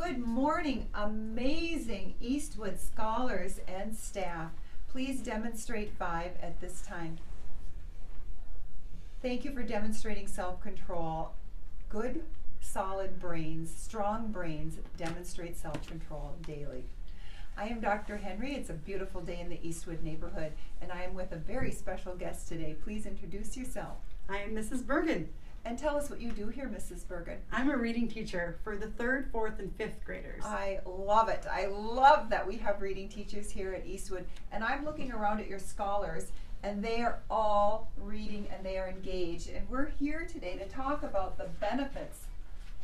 Good morning, amazing Eastwood scholars and staff. Please demonstrate 5 at this time. Thank you for demonstrating self-control. Good, solid brains, strong brains demonstrate self-control daily. I am Dr. Henry. It's a beautiful day in the Eastwood neighborhood, and I am with a very special guest today. Please introduce yourself. I am Mrs. Bergen. And tell us what you do here, Mrs. Bergen. I'm a reading teacher for the 3rd, 4th, and 5th graders. I love it. I love that we have reading teachers here at Eastwood. And I'm looking around at your scholars, and they are all reading and they are engaged. And we're here today to talk about the benefits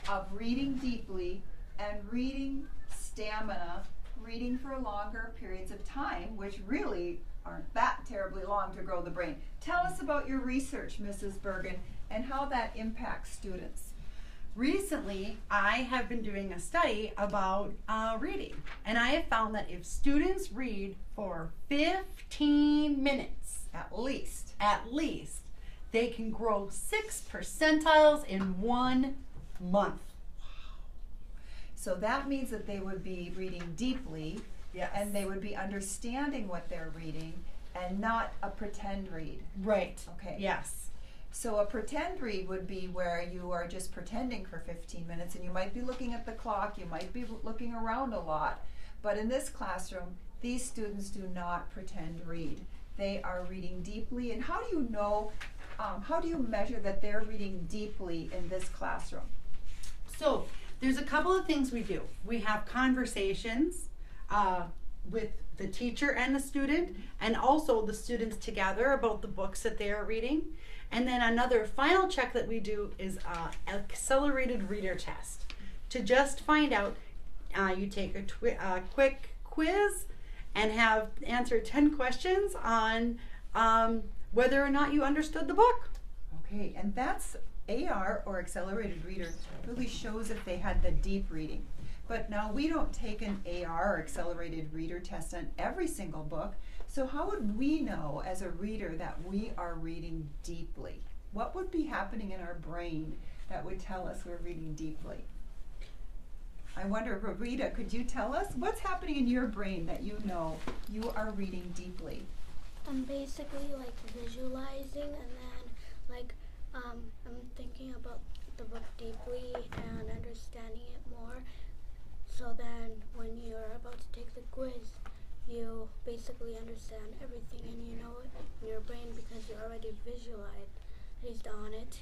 of reading deeply and reading stamina, reading for longer periods of time, which really aren't that terribly long to grow the brain. Tell us about your research, Mrs. Bergen, and how that impacts students. Recently, I have been doing a study about reading, and I have found that if students read for 15 minutes, At least. they can grow 6 percentiles in 1 month. So that means that they would be reading deeply, Yes. and they would be understanding what they're reading and not a pretend read. Right. Okay. Yes. So a pretend read would be where you are just pretending for 15 minutes, and you might be looking at the clock, you might be looking around a lot. But in this classroom, these students do not pretend read. They are reading deeply. And how do you know, how do you measure that they're reading deeply in this classroom? So there's a couple of things we do. We have conversations with the teacher and the student, and also the students together about the books that they are reading. And then another final check that we do is an accelerated reader test. To just find out, you take a quick quiz and have answered 10 questions on whether or not you understood the book. Okay, and that's AR, or accelerated reader, really shows if they had the deep reading. But now we don't take an AR, or accelerated reader test, on every single book. So how would we know as a reader that we are reading deeply? What would be happening in our brain that would tell us we're reading deeply? I wonder, Rita, could you tell us what's happening in your brain that you know you are reading deeply? I'm basically like visualizing, and then I'm thinking about the book deeply and understanding it more. So then when you're about to take the quiz, you basically understand everything and you know it in your brain because you already visualized on it.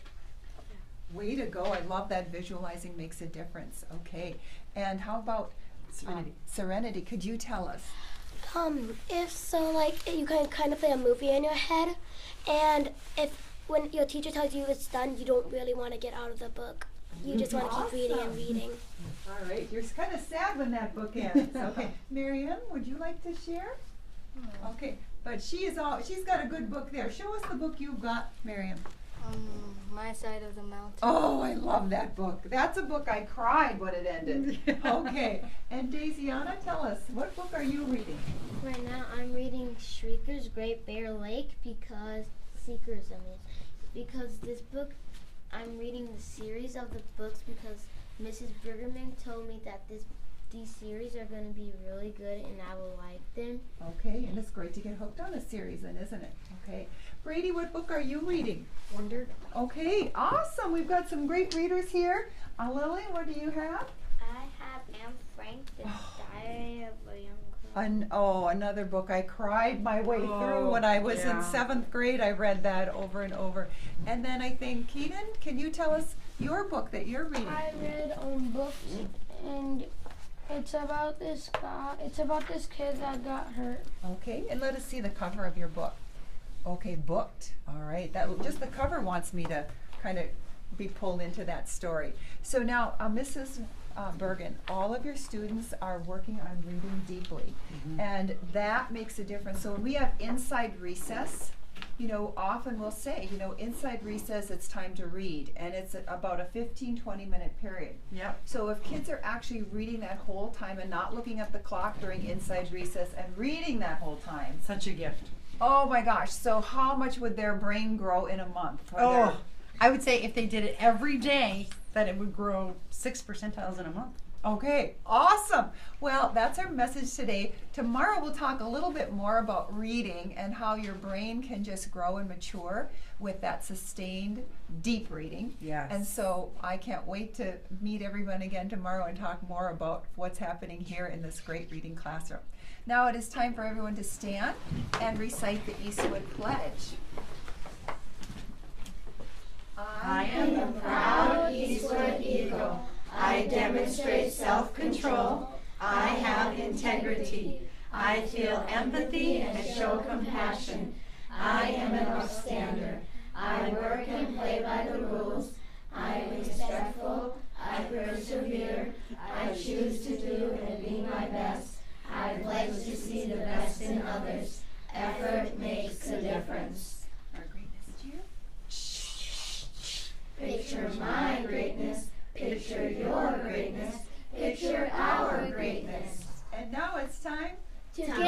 Yeah. Way to go. I love that visualizing makes a difference. Okay. And how about Serenity. Serenity, could you tell us? If so, like, you can kind of play a movie in your head, and when your teacher tells you it's done, you don't really want to get out of the book. You just want to keep reading and reading. All right. You're kind of sad when that book ends. Okay. Marianne, would you like to share? Okay. But she's got a good book there. Show us the book you've got, Marianne. My Side of the Mountain. Oh, I love that book. That's a book I cried when it ended. Okay. And Daisiana, tell us, what book are you reading? Right now I'm reading Shrieker's Great Bear Lake because this book, I'm reading the series of the books because Mrs. Bergerman told me that these series are going to be really good and I will like them. Okay, and it's great to get hooked on a series then, isn't it? Okay. Brady, what book are you reading? Wonder. Okay, awesome. We've got some great readers here. Lily, what do you have? I have Anne Frank, The Diary of a Young Girl. Another book I cried my way through when I was in 7th grade. I read that over and over. And then I think, Keaton, can you tell us your book that you're reading? I read books, and it's about this guy. It's about this kid that got hurt. Okay, and let us see the cover of your book. Okay, Booked. All right, just the cover wants me to kind of be pulled into that story. So now, Mrs. Bergen, all of your students are working on reading deeply, and that makes a difference. So when we have inside recess, often we'll say, inside recess it's time to read, and it's about a 15-20 minute period. Yep. So if kids are actually reading that whole time and not looking at the clock during inside recess and reading that whole time, Such a gift. oh my gosh, so how much would their brain grow in a month? I would say if they did it every day that it would grow 6 percentiles in a month. Okay, awesome. Well, that's our message today. Tomorrow we'll talk a little bit more about reading and how your brain can just grow and mature with that sustained deep reading. Yes. And so I can't wait to meet everyone again tomorrow and talk more about what's happening here in this great reading classroom. Now it is time for everyone to stand and recite the Eastwood Pledge. I am a proud Eastwood Eagle. I demonstrate self-control. I have integrity. I feel empathy and show compassion. I am an upstander. I work and play by the rules. I am respectful. I persevere. I choose to do and be my best. I pledge to see the best in others. Effort makes a difference. Our greatness to you. Picture my greatness. Picture your greatness. Picture our greatness. And now it's time Together